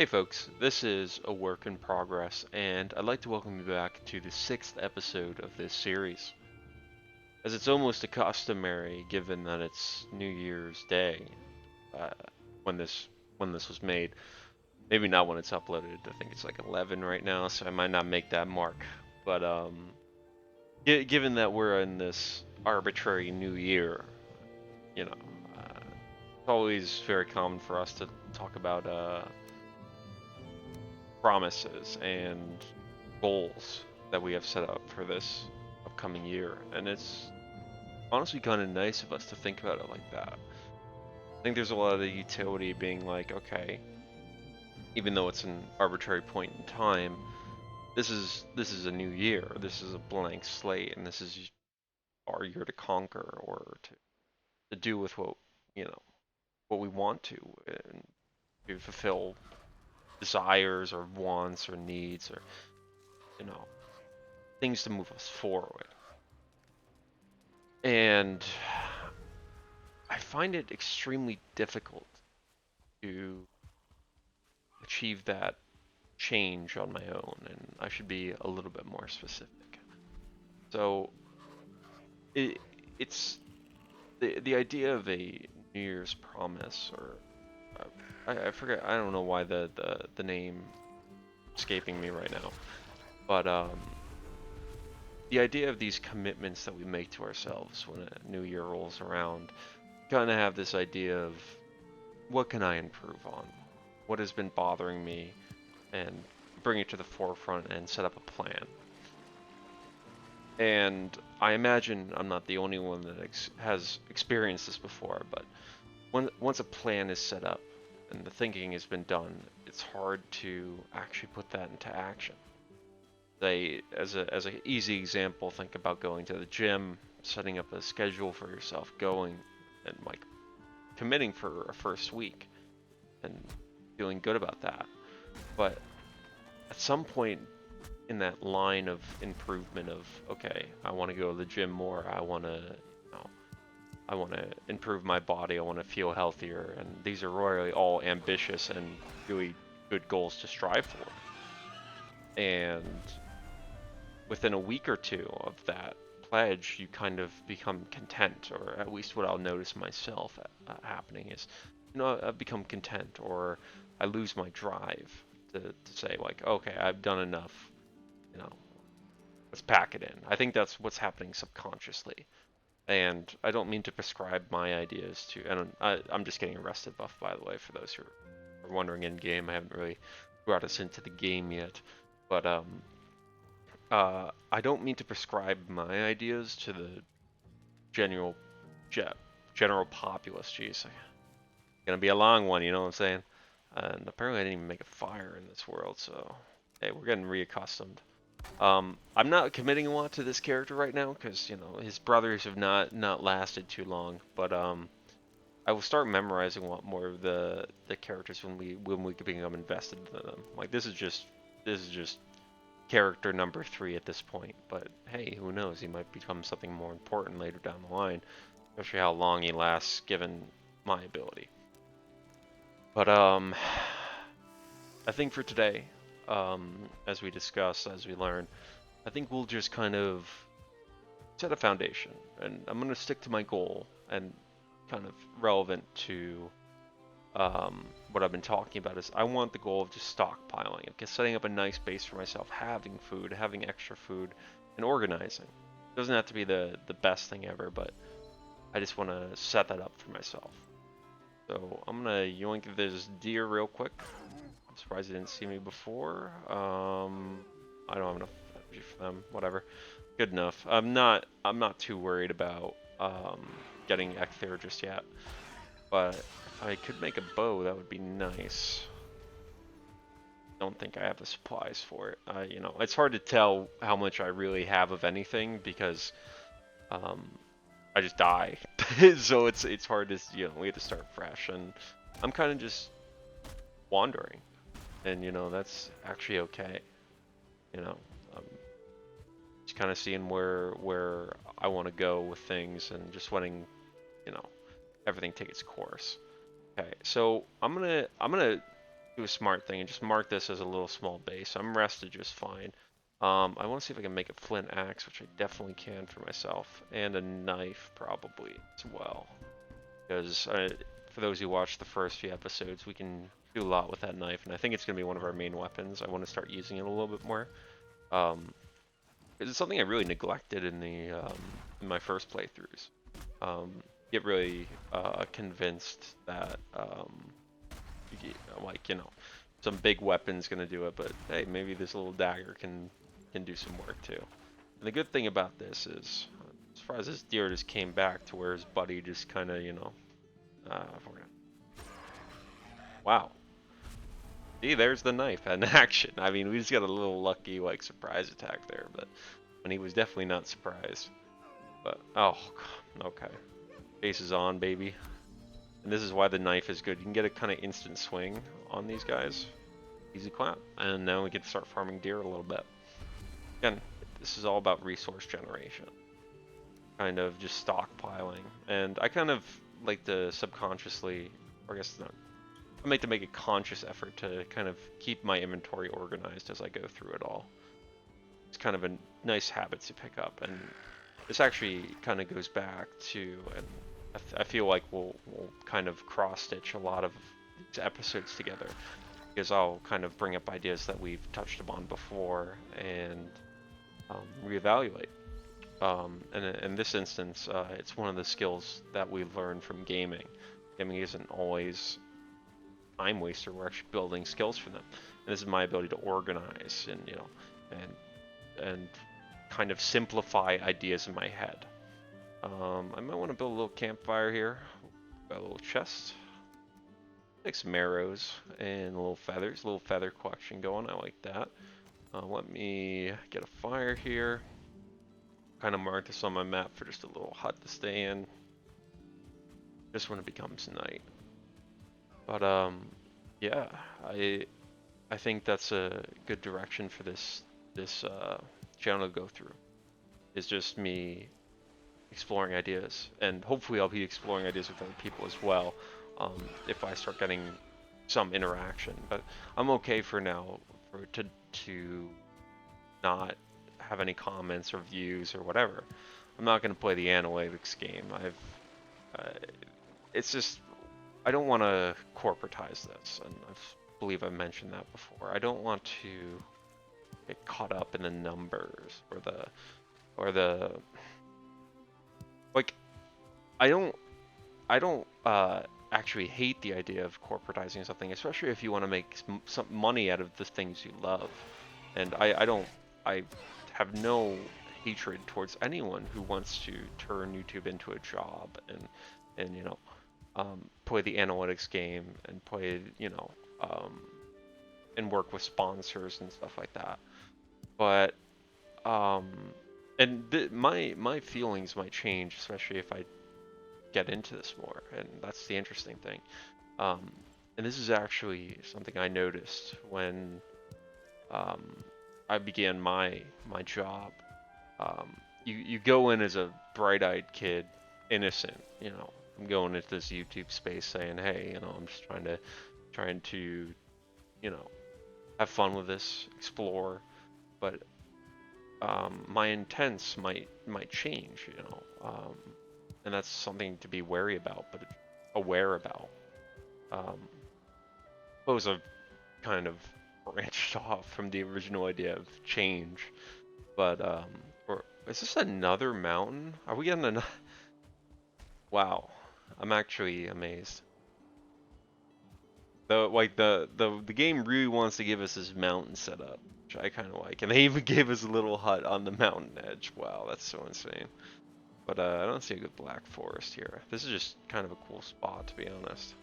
Hey folks, this is a work in progress, and I'd like to welcome you back to the sixth episode of this series. As it's almost a customary, given that it's New Year's Day, uh, when this when this was made. Maybe not when it's uploaded. I think it's like 11 right now, so I might not make that mark. But given that we're in this arbitrary new year, you know, it's always very common for us to talk about promises and goals that we have set up for this upcoming year. And it's honestly kind of nice of us to think about it like that. I think there's a lot of the utility being like, okay, even though it's an arbitrary point in time, this is a new year. This is a blank slate, and this is our year to conquer or to do with what what we want to and to fulfill desires or wants or needs or you know things to move us forward. And I find it extremely difficult to achieve that change on my own, and I should be a little bit more specific. So it, it's the idea of a New Year's promise, or I forget, I don't know why the name escaping me right now, but the idea of these commitments that we make to ourselves when a new year rolls around, kind of have this idea of what can I improve on? What has been bothering me? And bring it to the forefront and set up a plan. And I imagine I'm not the only one that has experienced this before, but once a plan is set up and the thinking has been done, it's hard to actually put that into action. As an easy example, think about going to the gym, setting up a schedule for yourself, going and like committing for a first week and feeling good about that. But at some point in that line of improvement of, okay, I want to go to the gym more, I want to improve my body, I want to feel healthier, and these are really all ambitious and really good goals to strive for. And within a week or two of that pledge, you kind of become content, or at least what I'll notice myself happening is, I've become content, or I lose my drive to say like, okay, I've done enough, you know, let's pack it in. I think that's what's happening subconsciously. And I don't mean to prescribe my ideas to, and I'm just getting a rested buff, by the way, for those who are wondering in game. I haven't really brought us into the game yet, but I don't mean to prescribe my ideas to the general general populace. Jeez, gonna be a long one, you know what I'm saying? And apparently I didn't even make a fire in this world, so hey, we're getting reaccustomed. I'm not committing a lot to this character right now because his brothers have not lasted too long. But I will start memorizing a lot more of the characters when we become invested in them. Like this is just character number 3 at this point. But hey, who knows? He might become something more important later down the line, especially how long he lasts given my ability. But I think for today, as we discuss, as we learn, I think we'll just kind of set a foundation, and I'm going to stick to my goal and kind of relevant to what I've been talking about is I want the goal of just stockpiling, of just setting up a nice base for myself, having food, having extra food, and organizing. It doesn't have to be the best thing ever, but I just want to set that up for myself. So I'm gonna yoink this deer real quick. I'm surprised they didn't see me before. I don't have enough energy for them. Whatever. Good enough. I'm not too worried about getting Ecthair just yet. But if I could make a bow, that would be nice. Don't think I have the supplies for it. It's hard to tell how much I really have of anything because um, I just die. So it's hard to, we have to start fresh, and I'm kind of just wandering, and that's actually okay. You know, um, just kind of seeing where I want to go with things, and just letting everything take its course. Okay, so I'm gonna do do a smart thing and just mark this as a little small base. I'm rested just fine. I want to see if I can make a flint axe, which I definitely can for myself, and a knife probably as well. Because for those who watched the first few episodes, we can do a lot with that knife, and I think it's going to be one of our main weapons. I want to start using it a little bit more. It's something I really neglected in the in my first playthroughs. Get really convinced that like some big weapon's gonna do it, but hey, maybe this little dagger can do some work too. And the good thing about this is, as far as this deer just came back to where his buddy just kind of wow. See, there's the knife in action. I mean, we just got a little lucky like surprise attack there, but and he was definitely not surprised. But oh, okay. Base is on, baby. And this is why the knife is good. You can get a kind of instant swing on these guys. Easy clap. And now we get to start farming deer a little bit. Again, this is all about resource generation. Kind of just stockpiling. And I kind of like to subconsciously, or I guess not, I like to make a conscious effort to kind of keep my inventory organized as I go through it all. It's kind of a nice habit to pick up. And this actually kind of goes back to, and I feel like we'll kind of cross-stitch a lot of these episodes together, because I'll kind of bring up ideas that we've touched upon before and reevaluate. And in this instance, it's one of the skills that we learn from gaming. Gaming isn't always time waster. We're actually building skills for them. And this is my ability to organize and and kind of simplify ideas in my head. I might want to build a little campfire here. Got a little chest. Take some arrows and little feathers. A little feather collection going. I like that. Let me get a fire here. Kind of mark this on my map for just a little hut to stay in. Just when it becomes night. But yeah, I think that's a good direction for this channel to go through. It's just me exploring ideas, and hopefully I'll be exploring ideas with other people as well, if I start getting some interaction. But I'm okay for now to not have any comments or views or whatever. I'm not going to play the analytics game. It's just, I don't want to corporatize this, and I believe I mentioned that before. I don't want to get caught up in the numbers or the like, I don't actually hate the idea of corporatizing something, especially if you want to make some money out of the things you love. And I have no hatred towards anyone who wants to turn YouTube into a job and play the analytics game and play and work with sponsors and stuff like that. But my feelings might change, especially if I get into this more, and that's the interesting thing. And this is actually something I noticed when I began my job. You go in as a bright-eyed kid, innocent. I'm going into this YouTube space saying, hey, I'm just trying to have fun with this, explore, but my intents might change, and that's something to be wary about, but aware about. Suppose I've kind of branched off from the original idea of change, but is this another mountain? Are we getting another? Wow, I'm actually amazed. The game really wants to give us this mountain setup, which I kind of like, and they even gave us a little hut on the mountain edge. Wow, that's so insane. But I don't see a good black forest here. This is just kind of a cool spot, to be honest.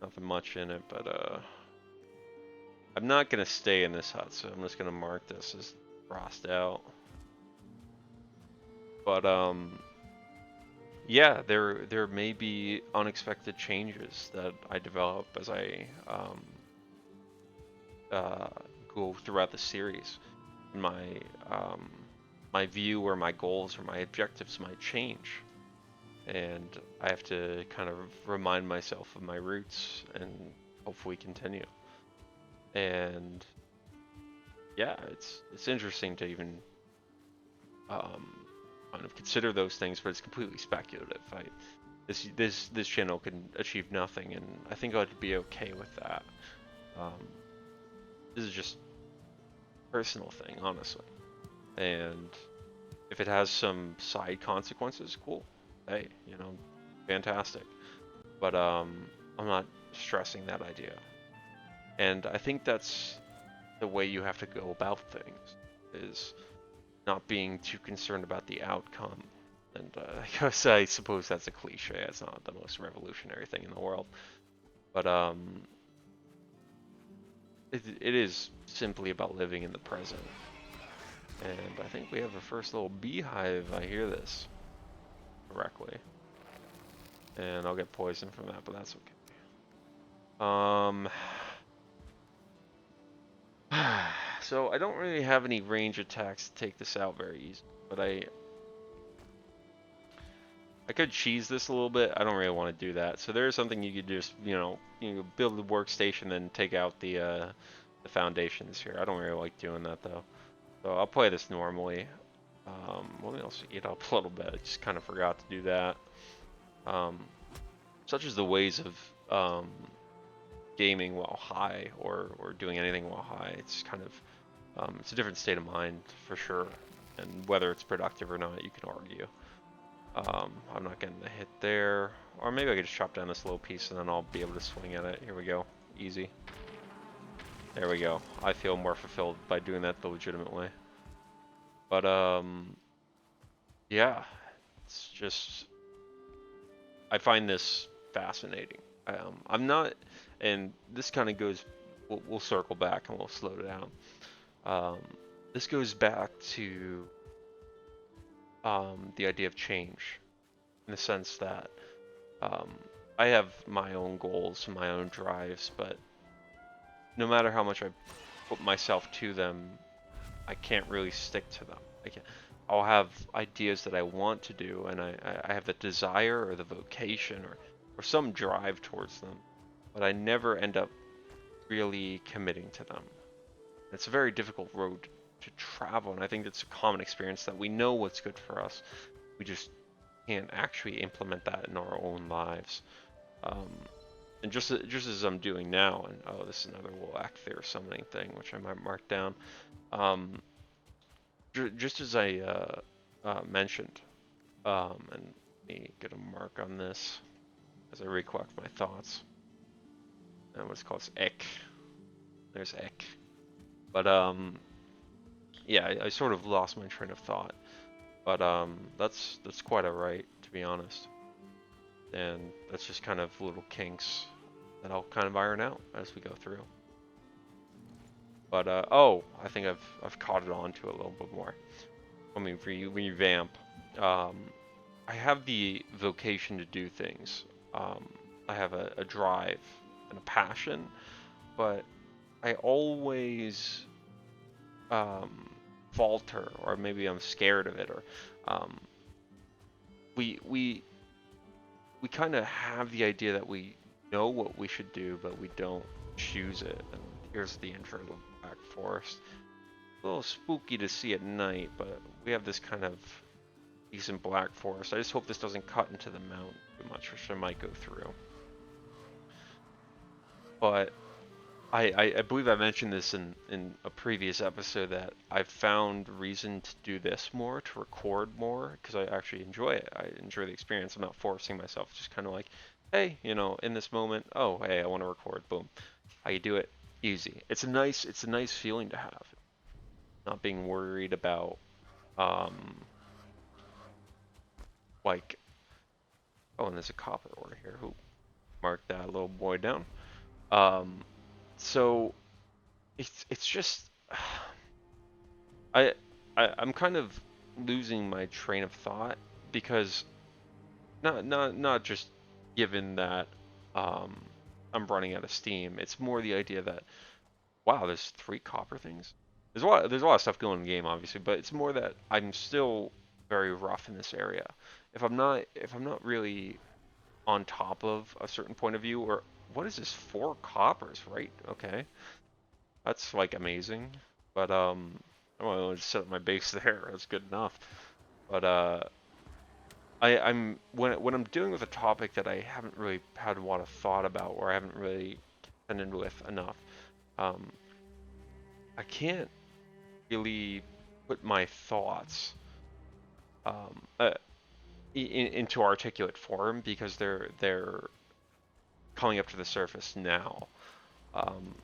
Nothing much in it, but I'm not gonna stay in this hut, so I'm just gonna mark this as crossed out. But yeah, there may be unexpected changes that I develop as I go throughout the series. My view or my goals or my objectives might change, and I have to kind of remind myself of my roots and hopefully continue. And yeah, it's interesting to even um, kind of consider those things, but it's completely speculative. This channel can achieve nothing, and I think I'd be okay with that. Um, this is just a personal thing, honestly. And if it has some side consequences, cool. Hey, fantastic. But I'm not stressing that idea. And I think that's the way you have to go about things, is not being too concerned about the outcome. And I suppose that's a cliche. It's not the most revolutionary thing in the world, but it is simply about living in the present. And I think we have a first little beehive. I hear this correctly, and I'll get poisoned from that, but that's okay. Um, so I don't really have any range attacks to take this out very easy, but I could cheese this a little bit. I don't really want to do that. So there's something you could just, you build the workstation and take out the foundations here. I don't really like doing that though. So I'll play this normally. Let me also eat up a little bit. I just kind of forgot to do that. Um, Such as the ways of gaming while high, or doing anything while high. It's kind of it's a different state of mind for sure, and whether it's productive or not, you can argue. I'm not getting the hit there, or maybe I could just chop down this little piece and then I'll be able to swing at it. Here we go, easy. There we go. I feel more fulfilled by doing that the legitimate way. But yeah, it's just I find this fascinating. I'm not, and this kind of goes. We'll circle back and we'll slow it down. Um, this goes back to the idea of change, in the sense that um, I have my own goals, my own drives, but no matter how much I put myself to them, I can't really stick to them. I'll have ideas that I want to do, and I have the desire or the vocation or some drive towards them, but I never end up really committing to them. It's a very difficult road to travel, and I think it's a common experience that we know what's good for us. We just can't actually implement that in our own lives. Um, and just as I'm doing now, and oh, this is another little act there summoning thing, which I might mark down. Um, just as I mentioned, and let me get a mark on this as I recollect my thoughts. And what's called Ek. There's Ek. But yeah, I sort of lost my train of thought. But that's quite alright, to be honest. And that's just kind of little kinks that I'll kind of iron out as we go through. But oh, I think I've caught it on to a little bit more. I mean, for you, revamp. I have the vocation to do things. I have a drive and a passion, but I always falter, or maybe I'm scared of it, or um, we we we kind of have the idea that we know what we should do, but we don't choose it. And here's the intro to Black Forest. A little spooky to see at night, but we have this kind of decent Black Forest. I just hope this doesn't cut into the mountain too much, which I might go through. But I believe I mentioned this in a previous episode, that I've found reason to do this more, to record more, because I actually enjoy it. I enjoy the experience. I'm not forcing myself. Just kind of like, hey, in this moment, oh, hey, I want to record. Boom. How you do it? Easy. It's a nice feeling to have. Not being worried about, like, oh, and there's a copper ore here. Who mark that little boy down? Um, so it's just I, I'm kind of losing my train of thought, because not just given that um, I'm running out of steam. It's more the idea that, wow, there's 3 copper things. There's a lot of stuff going in the game, obviously, but it's more that I'm still very rough in this area. If I'm not really on top of a certain point of view, or what is this? 4 coppers, right? Okay, that's like amazing. But I'll just set up my base there. That's good enough. But I'm when I'm dealing with a topic that I haven't really had a lot of thought about, or I haven't really contended with enough, um, I can't really put my thoughts um, into articulate form because they're coming up to the surface now. Um,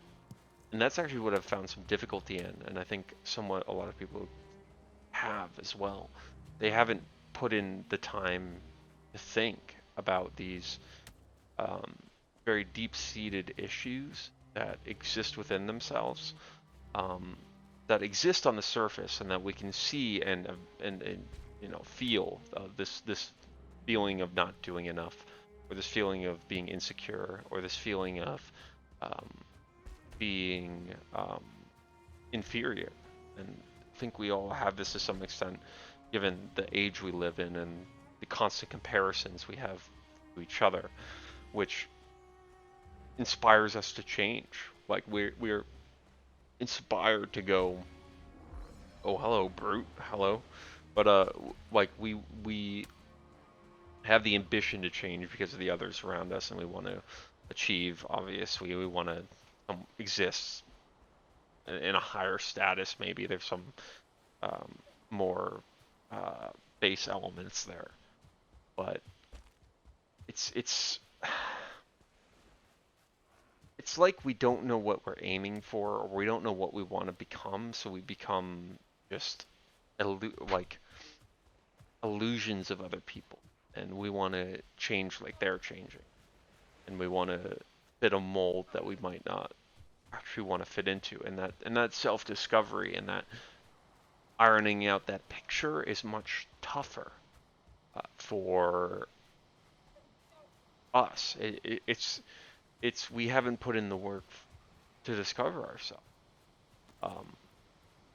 and that's actually what I've found some difficulty in, and I think somewhat a lot of people have as well. They haven't put in the time to think about these um, very deep-seated issues that exist within themselves, um, that exist on the surface, and that we can see and feel this feeling of not doing enough, or this feeling of being insecure, or this feeling of um, being inferior. And I think we all have this to some extent, given the age we live in and the constant comparisons we have to each other, which inspires us to change. Like we're inspired to go, oh hello brute, hello, but like we have the ambition to change because of the others around us, and we want to achieve. Obviously, we want to exist in a higher status. Maybe there's some um, more uh, base elements there, but it's it's like we don't know what we're aiming for, or we don't know what we want to become, so we become just like illusions of other people, and we want to change like they're changing, and we want to fit a mold that we might not actually want to fit into, and that self-discovery and that ironing out that picture is much tougher for us. It's we haven't put in the work to discover ourselves, um,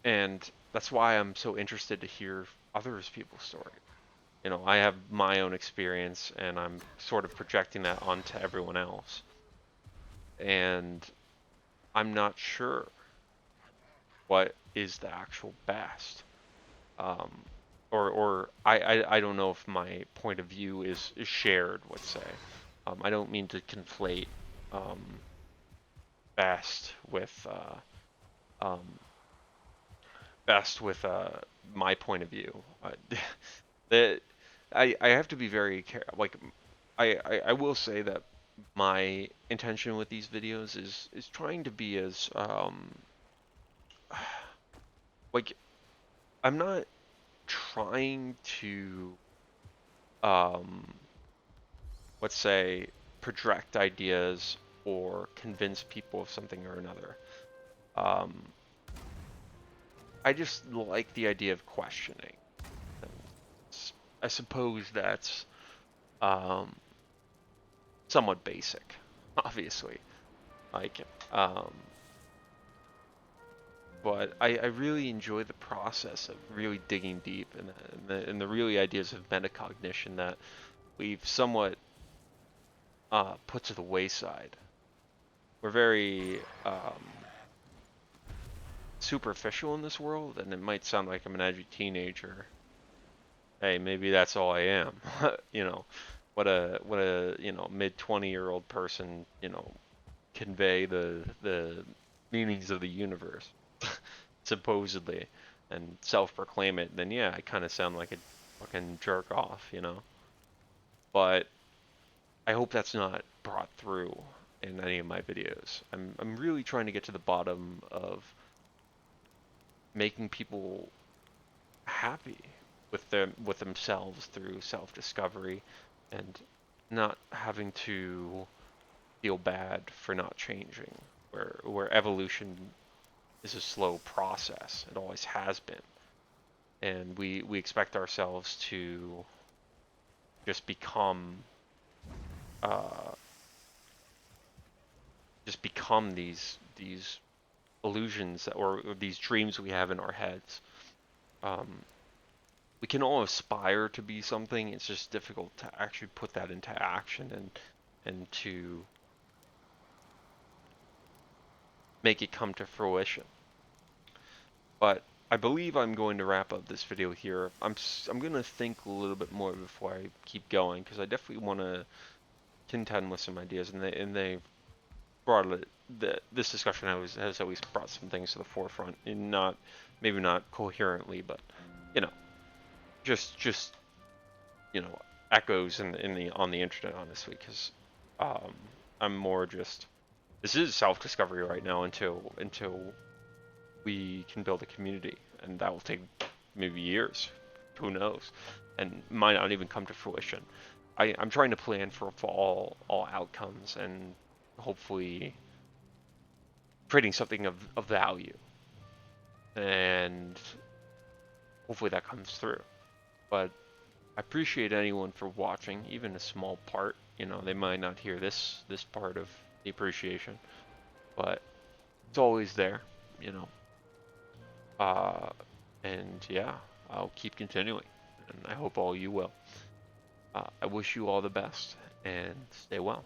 and that's why I'm so interested to hear others people's stories. I have my own experience, and I'm sort of projecting that onto everyone else, and I'm not sure what is the actual best. Um, or I don't know if my point of view is shared, let's say. I don't mean to conflate um, best with um, my point of view. That I have to be very like I will say that my intention with these videos is trying to be as like I'm not trying to um let's say project ideas or convince people of something or another. Um, I just like the idea of questioning. I suppose that's um, somewhat basic, obviously. Like, um, but I really enjoy the process of really digging deep and the really ideas of metacognition that we've somewhat put to the wayside. We're very superficial in this world, and it might sound like I'm an edgy teenager. Hey, maybe that's all I am. you know, what a mid 20-year-old person convey the meanings of the universe supposedly and self-proclaim it. Then yeah, I kind of sound like a fucking jerk off. But I hope that's not brought through in any of my videos. I'm really trying to get to the bottom of making people happy with themselves through self-discovery and not having to feel bad for not changing. Where evolution is a slow process. It always has been. And we expect ourselves to just uh become these illusions or these dreams we have in our heads. Um, we can all aspire to be something. It's just difficult to actually put that into action and to make it come to fruition. But I believe I'm going to wrap up this video here. I'm going to think a little bit more before I keep going, because I definitely want to contend with some ideas, and they brought it. This discussion has always brought some things to the forefront, and not maybe not coherently, but you know, just echoes in the on the internet, honestly, because um, I'm more just this is self-discovery right now until we can build a community, and that will take maybe years, who knows, and might not even come to fruition. I'm trying to plan for all outcomes, and hopefully creating something of value, and hopefully that comes through. But I appreciate anyone for watching, even a small part. They might not hear this part of the appreciation, but it's always there, you know. Uh, and yeah, I'll keep continuing, and I hope all you will. I wish you all the best, and stay well.